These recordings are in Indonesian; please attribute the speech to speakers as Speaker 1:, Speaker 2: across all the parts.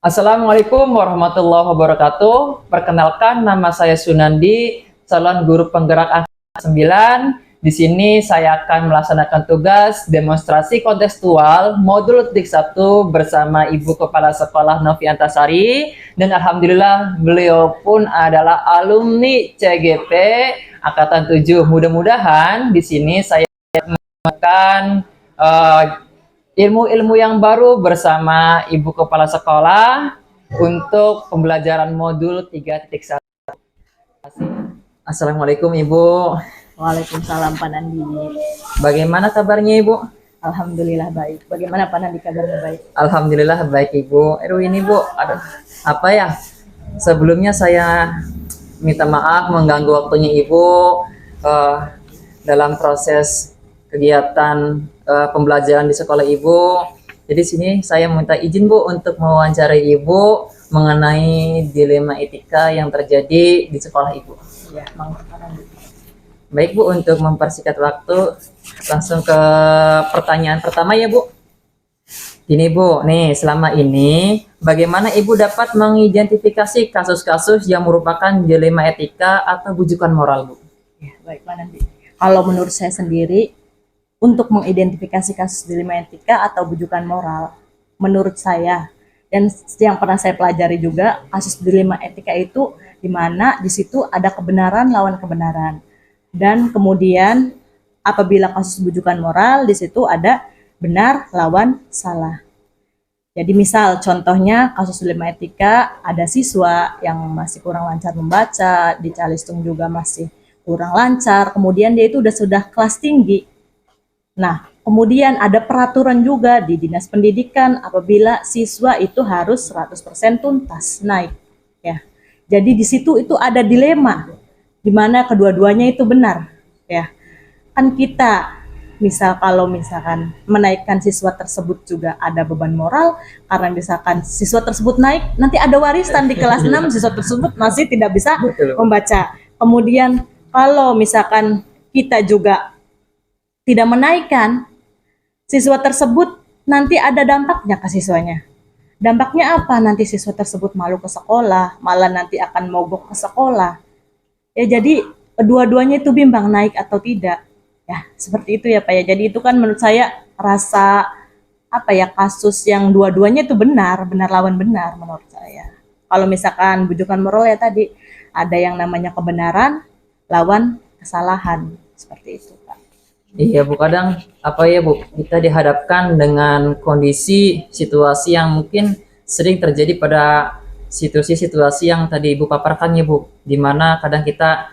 Speaker 1: Assalamualaikum warahmatullahi wabarakatuh. Perkenalkan, nama saya Sunandi, calon guru penggerak angkatan 9. Di sini saya akan melaksanakan tugas demonstrasi kontekstual modul TIK 1 bersama Ibu Kepala Sekolah Novi Antasari, dan alhamdulillah beliau pun adalah alumni CGP angkatan 7. Mudah-mudahan di sini saya akan ilmu-ilmu yang baru bersama Ibu Kepala Sekolah untuk pembelajaran modul 3.1. Assalamualaikum Ibu.
Speaker 2: Waalaikumsalam Pak Nandi.
Speaker 1: Bagaimana kabarnya Ibu?
Speaker 2: Alhamdulillah baik. Bagaimana Pak Nandi kabarnya baik?
Speaker 1: Alhamdulillah baik Ibu. Ini Bu, aduh, apa ya? Sebelumnya saya minta maaf mengganggu waktunya Ibu dalam proses kegiatan pembelajaran di sekolah Ibu. Jadi sini saya minta izin Bu untuk mewawancarai Ibu mengenai dilema etika yang terjadi di sekolah Ibu.
Speaker 2: Ya,
Speaker 1: Baik Bu, untuk mempersingkat waktu langsung ke pertanyaan pertama ya Bu. Gini Bu, nih selama ini bagaimana Ibu dapat mengidentifikasi kasus-kasus yang merupakan dilema etika atau bujukan moral Bu?
Speaker 2: Ya, baik Pak Nandi. Kalau menurut saya sendiri, untuk mengidentifikasi kasus dilema etika atau bujukan moral, menurut saya dan yang pernah saya pelajari juga, kasus dilema etika itu di mana di situ ada kebenaran lawan kebenaran. Dan kemudian apabila kasus bujukan moral, di situ ada benar lawan salah. Jadi misal contohnya kasus dilema etika, ada siswa yang masih kurang lancar membaca, di Calistung juga masih kurang lancar, kemudian dia itu sudah kelas tinggi. Nah, kemudian ada peraturan juga di Dinas Pendidikan apabila siswa itu harus 100% tuntas naik. Ya. Jadi di situ itu ada dilema di mana kedua-duanya itu benar, ya. Kan kita kalau misalkan menaikkan siswa tersebut juga ada beban moral, karena misalkan siswa tersebut naik, nanti ada warisan di kelas 6 siswa tersebut masih tidak bisa membaca. Kemudian kalau misalkan kita juga tidak menaikkan, siswa tersebut nanti ada dampaknya ke siswanya. Dampaknya apa? Nanti siswa tersebut malu ke sekolah, malah nanti akan mogok ke sekolah. Ya, jadi dua-duanya itu bimbang naik atau tidak. Ya, seperti itu ya Pak ya. Jadi itu kan menurut saya rasa kasus yang dua-duanya itu benar lawan benar menurut saya. Kalau misalkan bujukan moral ya tadi ada yang namanya kebenaran lawan kesalahan, seperti itu Pak.
Speaker 1: Iya Bu, kadang Bu, kita dihadapkan dengan kondisi situasi yang mungkin sering terjadi pada situasi-situasi yang tadi Ibu paparkan ya Bu, dimana kadang kita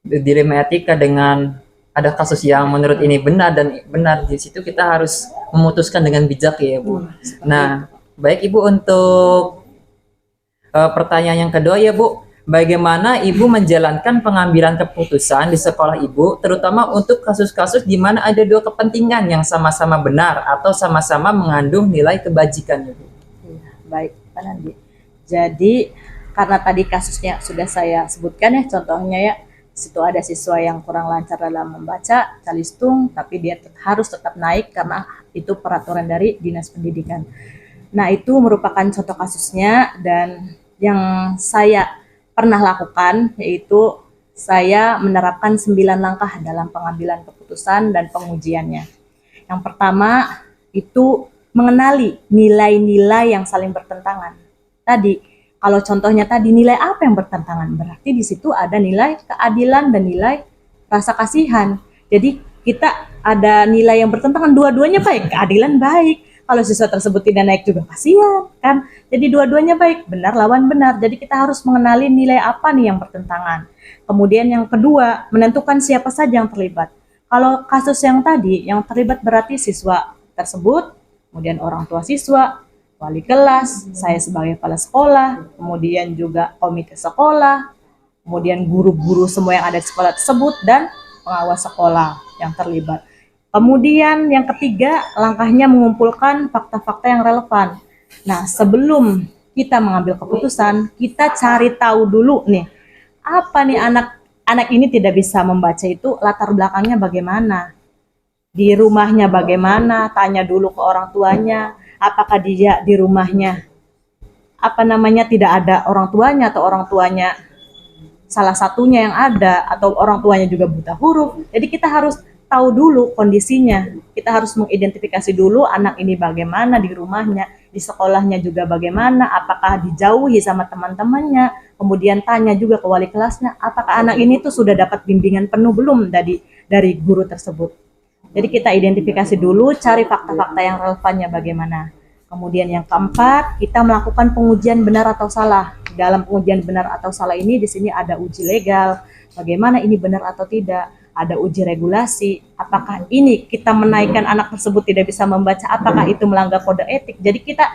Speaker 1: dilema etika dengan ada kasus yang menurut ini benar dan benar, di situ kita harus memutuskan dengan bijak ya Bu. Nah, baik Ibu, untuk pertanyaan yang kedua ya Bu, bagaimana Ibu menjalankan pengambilan keputusan di sekolah Ibu, terutama untuk kasus-kasus di mana ada dua kepentingan yang sama-sama benar atau sama-sama mengandung nilai kebajikan ya Bu?
Speaker 2: Baik Pak Nandi. Jadi karena tadi kasusnya sudah saya sebutkan ya, contohnya ya, situ ada siswa yang kurang lancar dalam membaca, Calistung, tapi dia harus tetap naik karena itu peraturan dari Dinas Pendidikan. Nah, itu merupakan contoh kasusnya, dan yang saya pernah lakukan yaitu saya menerapkan 9 langkah dalam pengambilan keputusan dan pengujiannya. Yang pertama itu mengenali nilai-nilai yang saling bertentangan. Tadi, kalau contohnya tadi nilai apa yang bertentangan? Berarti di situ ada nilai keadilan dan nilai rasa kasihan. Jadi kita ada nilai yang bertentangan, dua-duanya baik, keadilan baik. Kalau siswa tersebut tidak naik juga kasihan, kan? Jadi dua-duanya baik, benar lawan benar. Jadi kita harus mengenali nilai apa nih yang bertentangan. Kemudian yang kedua, menentukan siapa saja yang terlibat. Kalau kasus yang tadi, yang terlibat berarti siswa tersebut, kemudian orang tua siswa, wali kelas, saya sebagai kepala sekolah, kemudian juga komite sekolah, kemudian guru-guru semua yang ada di sekolah tersebut, dan pengawas sekolah yang terlibat. Kemudian yang ketiga, langkahnya mengumpulkan fakta-fakta yang relevan. Nah, sebelum kita mengambil keputusan, kita cari tahu dulu nih, apa nih anak ini tidak bisa membaca itu, latar belakangnya bagaimana, di rumahnya bagaimana, tanya dulu ke orang tuanya, apakah dia di rumahnya tidak ada orang tuanya, atau orang tuanya salah satunya yang ada, atau orang tuanya juga buta huruf. Jadi kita harus tahu dulu kondisinya. Kita harus mengidentifikasi dulu anak ini bagaimana di rumahnya, di sekolahnya juga bagaimana, apakah dijauhi sama teman-temannya. Kemudian tanya juga ke wali kelasnya, apakah anak ini tuh sudah dapat bimbingan penuh belum dari guru tersebut. Jadi kita identifikasi dulu, cari fakta-fakta yang relevannya bagaimana. Kemudian yang keempat, kita melakukan pengujian benar atau salah. Dalam pengujian benar atau salah ini, di sini ada uji legal, bagaimana ini benar atau tidak. Ada uji regulasi, apakah ini kita menaikkan anak tersebut tidak bisa membaca, apakah itu melanggar kode etik. Jadi kita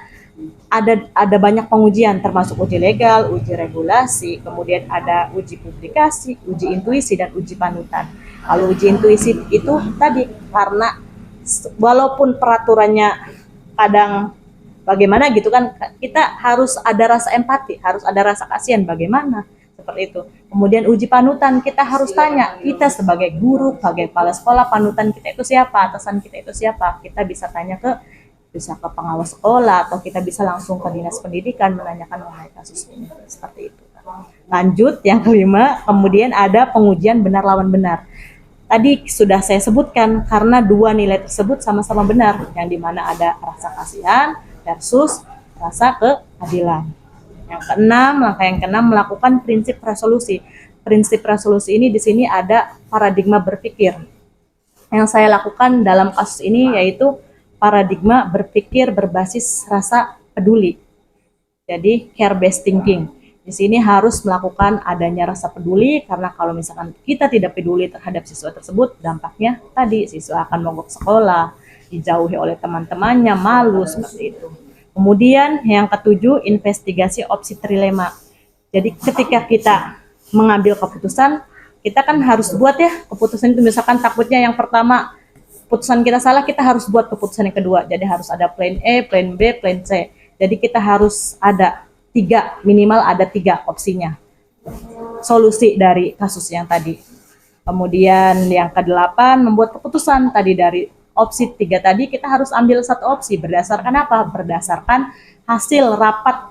Speaker 2: ada banyak pengujian, termasuk uji legal, uji regulasi, kemudian ada uji publikasi, uji intuisi, dan uji panutan. Kalau uji intuisi itu tadi, karena walaupun peraturannya kadang bagaimana gitu kan, kita harus ada rasa empati, harus ada rasa kasihan bagaimana, seperti itu. Kemudian uji panutan, kita harus tanya, kita sebagai guru, sebagai kepala sekolah, panutan kita itu siapa, atasan kita itu siapa. Kita bisa tanya bisa ke pengawas sekolah, atau kita bisa langsung ke dinas pendidikan menanyakan mengenai kasus ini, seperti itu. Lanjut, yang kelima, kemudian ada pengujian benar lawan benar. Tadi sudah saya sebutkan, karena dua nilai tersebut sama-sama benar, yang dimana ada rasa kasihan versus rasa keadilan. Langkah yang keenam, melakukan prinsip resolusi. Prinsip resolusi ini di sini ada paradigma berpikir. Yang saya lakukan dalam kasus ini yaitu paradigma berpikir berbasis rasa peduli. Jadi care based thinking. Di sini harus melakukan adanya rasa peduli, karena kalau misalkan kita tidak peduli terhadap siswa tersebut, dampaknya tadi siswa akan mogok sekolah, dijauhi oleh teman-temannya, malu, seperti itu. Kemudian yang ketujuh, investigasi opsi trilema. Jadi ketika kita mengambil keputusan, kita kan harus buat ya keputusan itu. Misalkan takutnya yang pertama keputusan kita salah, kita harus buat keputusan yang kedua. Jadi harus ada plan A, plan B, plan C. Jadi kita harus ada minimal ada tiga opsinya. Solusi dari kasus yang tadi. Kemudian yang kedelapan, membuat keputusan tadi dari opsi 3 tadi, kita harus ambil satu opsi. Berdasarkan apa? Berdasarkan hasil rapat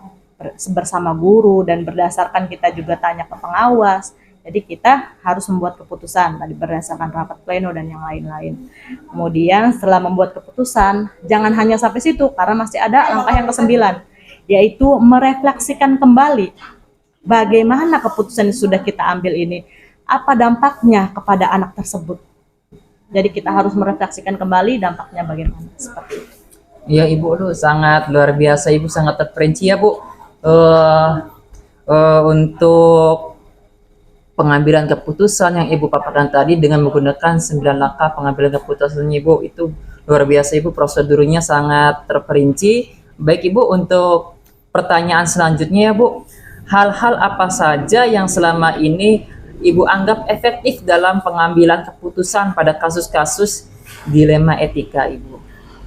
Speaker 2: bersama guru, dan berdasarkan kita juga tanya ke pengawas. Jadi kita harus membuat keputusan tadi berdasarkan rapat pleno dan yang lain-lain. Kemudian setelah membuat keputusan, jangan hanya sampai situ, karena masih ada langkah yang ke-9, yaitu merefleksikan kembali bagaimana keputusan yang sudah kita ambil ini, apa dampaknya kepada anak tersebut. Jadi kita harus merefleksikan kembali dampaknya bagaimana, seperti itu.
Speaker 1: Iya Ibu, sangat luar biasa, Ibu sangat terperinci ya Bu. Untuk pengambilan keputusan yang Ibu paparkan tadi dengan menggunakan 9 langkah pengambilan keputusan Ibu, itu luar biasa Ibu, prosedurnya sangat terperinci. Baik Ibu, untuk pertanyaan selanjutnya ya Bu, hal-hal apa saja yang selama ini Ibu anggap efektif dalam pengambilan keputusan pada kasus-kasus dilema etika Ibu?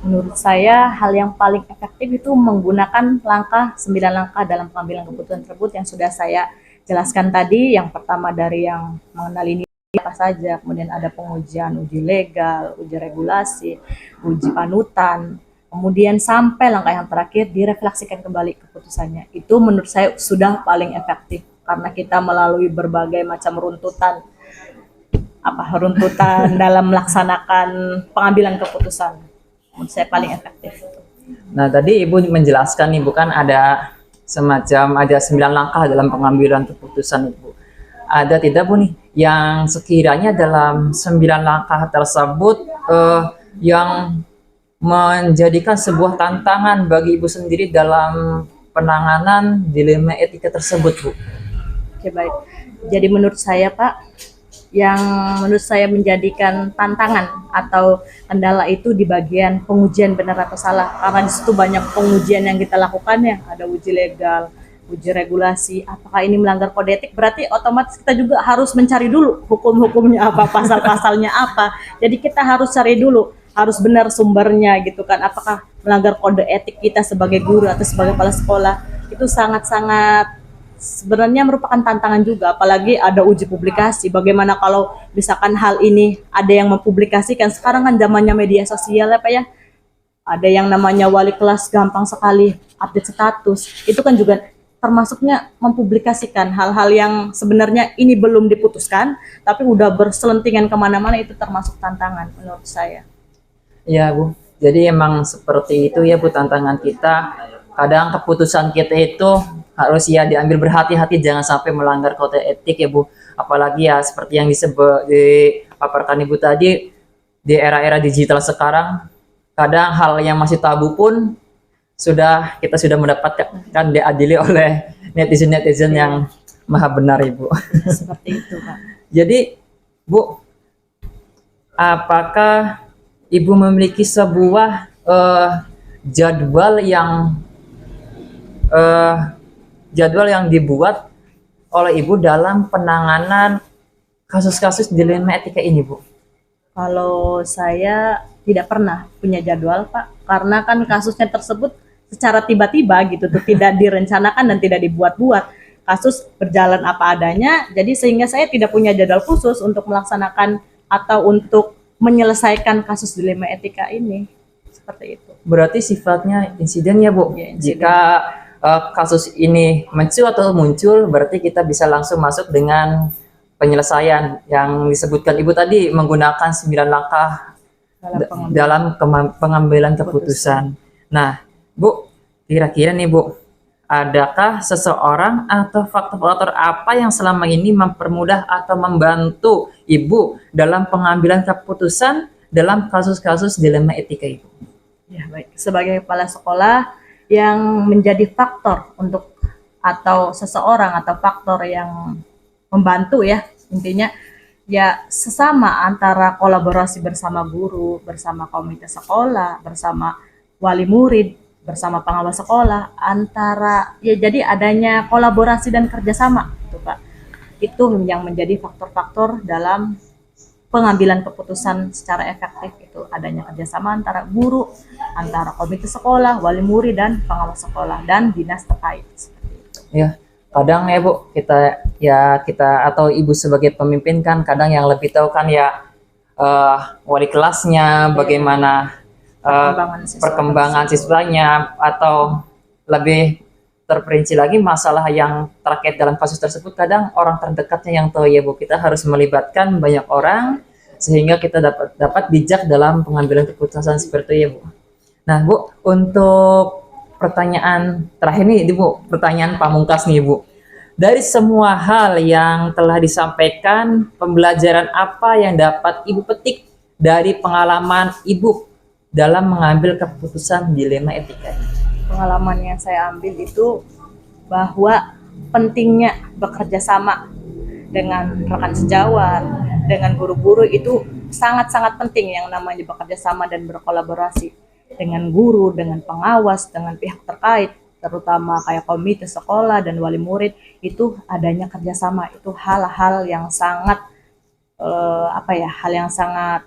Speaker 2: Menurut saya hal yang paling efektif itu menggunakan 9 langkah dalam pengambilan keputusan tersebut yang sudah saya jelaskan tadi. Yang pertama dari yang mengenali nilai apa saja, kemudian ada pengujian uji legal, uji regulasi, uji panutan, kemudian sampai langkah yang terakhir direfleksikan kembali keputusannya. Itu menurut saya sudah paling efektif, karena kita melalui berbagai macam runtutan dalam melaksanakan pengambilan keputusan. Menurut saya paling efektif.
Speaker 1: Nah tadi Ibu menjelaskan Ibu kan ada 9 langkah dalam pengambilan keputusan Ibu. Ada tidak Bu nih yang sekiranya dalam 9 langkah tersebut yang menjadikan sebuah tantangan bagi Ibu sendiri dalam penanganan dilema etika tersebut Bu?
Speaker 2: Oke, baik. Jadi menurut saya Pak, yang menurut saya menjadikan tantangan atau kendala itu di bagian pengujian benar atau salah, karena di situ banyak pengujian yang kita lakukan ya, ada uji legal, uji regulasi, apakah ini melanggar kode etik, berarti otomatis kita juga harus mencari dulu hukum-hukumnya apa, pasal-pasalnya apa. Jadi kita harus cari dulu, harus benar sumbernya gitu kan, apakah melanggar kode etik kita sebagai guru atau sebagai kepala sekolah. Itu sangat-sangat sebenarnya merupakan tantangan juga, apalagi ada uji publikasi. Bagaimana kalau misalkan hal ini ada yang mempublikasikan, sekarang kan zamannya media sosial ya Pak ya, Ada yang namanya wali kelas gampang sekali update status. Itu kan juga termasuknya mempublikasikan hal-hal yang sebenarnya ini belum diputuskan, tapi udah berselentingan kemana-mana, itu termasuk tantangan menurut saya.
Speaker 1: Iya Bu, jadi emang seperti itu ya Bu tantangan kita. Kadang keputusan kita itu harus ya diambil berhati-hati, jangan sampai melanggar kode etik ya Bu. Apalagi ya seperti yang disebut dipaparkan Ibu tadi, di era-era digital sekarang, kadang hal yang masih tabu pun kita sudah mendapatkan diadili oleh netizen-netizen yang maha benar Ibu.
Speaker 2: Seperti itu, Pak.
Speaker 1: Jadi Bu, apakah Ibu memiliki sebuah jadwal yang dibuat oleh Ibu dalam penanganan kasus-kasus dilema etika ini, Bu?
Speaker 2: Kalau saya tidak pernah punya jadwal, Pak, karena kan kasusnya tersebut secara tiba-tiba gitu tuh, tidak direncanakan dan tidak dibuat-buat. Kasus berjalan apa adanya, jadi sehingga saya tidak punya jadwal khusus untuk melaksanakan atau untuk menyelesaikan kasus dilema etika ini. Seperti itu.
Speaker 1: Berarti sifatnya insiden ya, Bu?
Speaker 2: Ya, insiden.
Speaker 1: Jika kasus ini muncul, berarti kita bisa langsung masuk dengan penyelesaian yang disebutkan Ibu tadi, menggunakan 9 langkah dalam pengambilan keputusan. Nah, Bu, kira-kira nih Bu, adakah seseorang atau faktor-faktor apa yang selama ini mempermudah atau membantu Ibu dalam pengambilan keputusan dalam kasus-kasus dilema etika Ibu?
Speaker 2: Ya, baik. Sebagai kepala sekolah, yang menjadi faktor untuk atau seseorang atau faktor yang membantu ya, intinya ya sesama antara kolaborasi bersama guru, bersama komite sekolah, bersama wali murid, bersama pengawas sekolah, antara ya jadi adanya kolaborasi dan kerjasama itu Pak. Itu yang menjadi faktor-faktor dalam pengambilan keputusan secara efektif, itu adanya kerjasama antara guru, antara komite sekolah, wali murid dan pengawas sekolah dan dinas terkait.
Speaker 1: Ya, kadang ya Bu, kita atau Ibu sebagai pemimpin kan kadang yang lebih tahu kan ya wali kelasnya, bagaimana perkembangan siswanya, atau lebih terperinci lagi masalah yang terkait dalam kasus tersebut, kadang orang terdekatnya yang tahu ya Bu. Kita harus melibatkan banyak orang sehingga kita dapat bijak dalam pengambilan keputusan seperti itu ya Bu. Nah Bu, untuk pertanyaan terakhir nih Bu, pertanyaan pamungkas nih Bu. Dari semua hal yang telah disampaikan, pembelajaran apa yang dapat Ibu petik dari pengalaman Ibu dalam mengambil keputusan dilema etika?
Speaker 2: Pengalaman yang saya ambil itu bahwa pentingnya bekerja sama dengan rekan sejawat, dengan guru-guru, itu sangat-sangat penting yang namanya bekerja sama dan berkolaborasi dengan guru, dengan pengawas, dengan pihak terkait, terutama kayak komite sekolah dan wali murid. Itu adanya kerjasama, itu hal-hal yang sangat hal yang sangat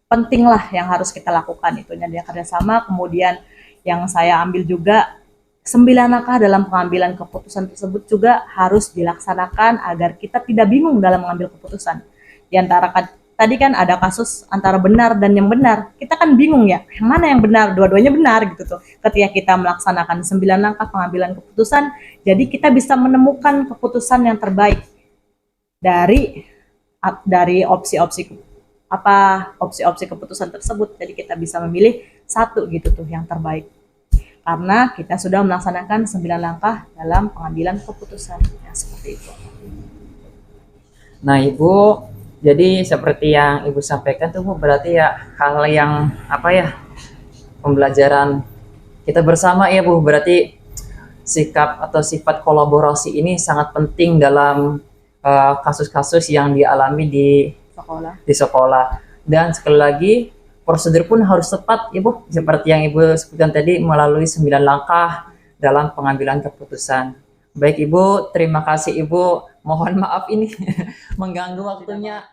Speaker 2: penting lah yang harus kita lakukan, itu adanya kerjasama. Kemudian yang saya ambil juga 9 langkah dalam pengambilan keputusan tersebut juga harus dilaksanakan agar kita tidak bingung dalam mengambil keputusan. Di antara tadi kan ada kasus antara benar dan yang benar, kita kan bingung ya, yang mana yang benar, dua-duanya benar gitu tuh. Ketika kita melaksanakan 9 langkah pengambilan keputusan, jadi kita bisa menemukan keputusan yang terbaik dari opsi-opsi keputusan tersebut. Jadi kita bisa memilih satu gitu tuh yang terbaik, karena kita sudah melaksanakan 9 langkah dalam pengambilan keputusan ya, seperti itu.
Speaker 1: Nah Ibu, jadi seperti yang Ibu sampaikan tuh Bu, berarti ya hal yang pembelajaran kita bersama ya Bu, berarti sikap atau sifat kolaborasi ini sangat penting dalam kasus-kasus yang dialami di sekolah. Dan sekali lagi, prosedur pun harus tepat ya Bu, seperti yang Ibu sebutkan tadi, melalui 9 langkah dalam pengambilan keputusan. Baik Ibu, terima kasih Ibu. Mohon maaf ini mengganggu waktunya.